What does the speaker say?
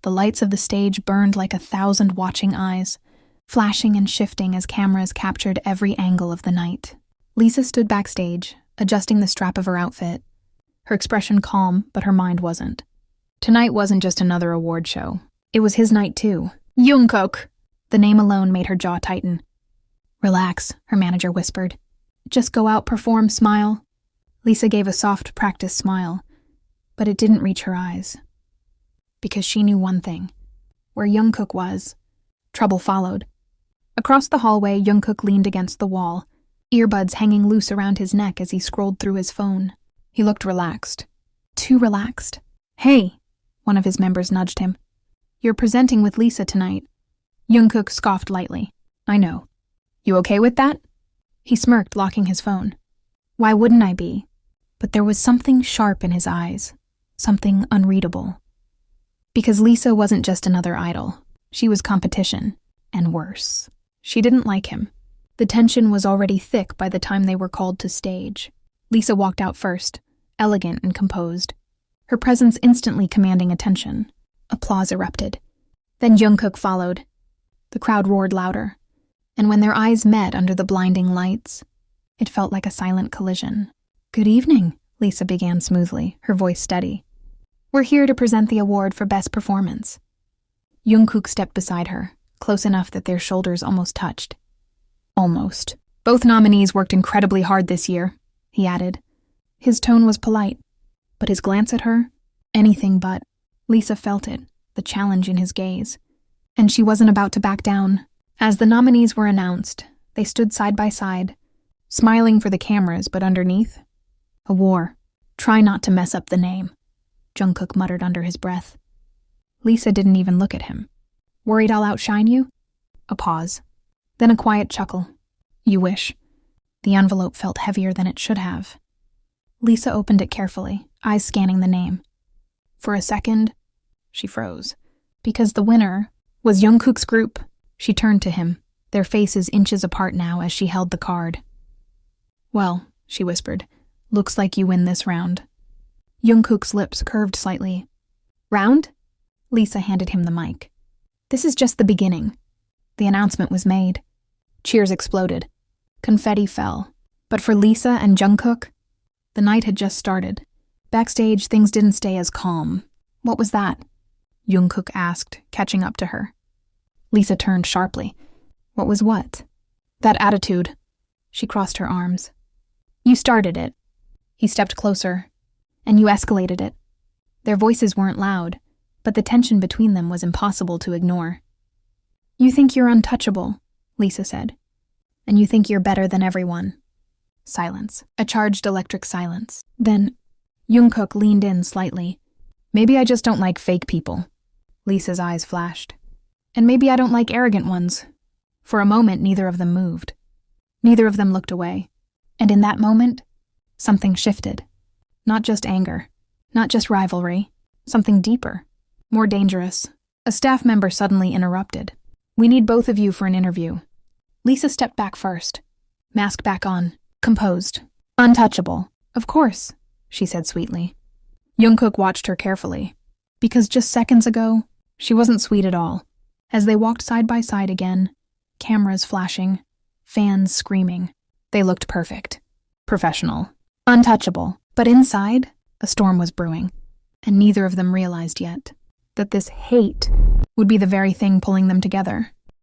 The lights of the stage burned like 1,000 watching eyes, flashing and shifting as cameras captured every angle of the night. Lisa stood backstage, adjusting the strap of her outfit. Her expression calm, but her mind wasn't. Tonight wasn't just another award show. It was his night too. JUNGKOOK! The name alone made her jaw tighten. Relax, her manager whispered. Just go out, perform, smile. Lisa gave a soft practice smile, but it didn't reach her eyes. Because she knew one thing. Where JUNGKOOK was, trouble followed. Across the hallway, JUNGKOOK leaned against the wall, earbuds hanging loose around his neck as he scrolled through his phone. He looked relaxed. Too relaxed. Hey, one of his members nudged him. You're presenting with Lisa tonight. JUNGKOOK scoffed lightly. I know. You okay with that? He smirked, locking his phone. Why wouldn't I be? But there was something sharp in his eyes. Something unreadable. Because Lisa wasn't just another idol. She was competition. And worse. She didn't like him. The tension was already thick by the time they were called to stage. Lisa walked out first, elegant and composed. Her presence instantly commanding attention. Applause erupted. Then JUNGKOOK followed. The crowd roared louder. And when their eyes met under the blinding lights, it felt like a silent collision. Good evening, Lisa began smoothly, her voice steady. We're here to present the award for Best Performance. JUNGKOOK stepped beside her, close enough that their shoulders almost touched. Almost. Both nominees worked incredibly hard this year, he added. His tone was polite, but his glance at her, anything but. Lisa felt it, the challenge in his gaze. And she wasn't about to back down. As the nominees were announced, they stood side by side, smiling for the cameras, but underneath, a war. Try not to mess up the name, JUNGKOOK muttered under his breath. Lisa didn't even look at him. Worried I'll outshine you? A pause. Then a quiet chuckle. You wish. The envelope felt heavier than it should have. Lisa opened it carefully, eyes scanning the name. For a second, she froze. Because the winner was JUNGKOOK's group. She turned to him, their faces inches apart now as she held the card. Well, she whispered, looks like you win this round. JUNGKOOK's lips curved slightly. Round? Lisa handed him the mic. This is just the beginning. The announcement was made. Cheers exploded. Confetti fell. But for Lisa and JUNGKOOK, the night had just started. Backstage, things didn't stay as calm. What was that? JUNGKOOK asked, catching up to her. Lisa turned sharply. What was what? That attitude. She crossed her arms. You started it. He stepped closer. And you escalated it. Their voices weren't loud, but the tension between them was impossible to ignore. You think you're untouchable, Lisa said. And you think you're better than everyone. Silence. A charged electric silence. Then, JUNGKOOK leaned in slightly. Maybe I just don't like fake people. Lisa's eyes flashed. And maybe I don't like arrogant ones. For a moment, neither of them moved. Neither of them looked away. And in that moment, something shifted. Not just anger. Not just rivalry. Something deeper. More dangerous. A staff member suddenly interrupted. We need both of you for an interview. Lisa stepped back first. Mask back on. Composed. Untouchable. Of course, she said sweetly. JUNGKOOK watched her carefully. Because just seconds ago, she wasn't sweet at all. As they walked side by side again, cameras flashing, fans screaming, they looked perfect. Professional. Untouchable. But inside, a storm was brewing. And neither of them realized yet that this hate would be the very thing pulling them together.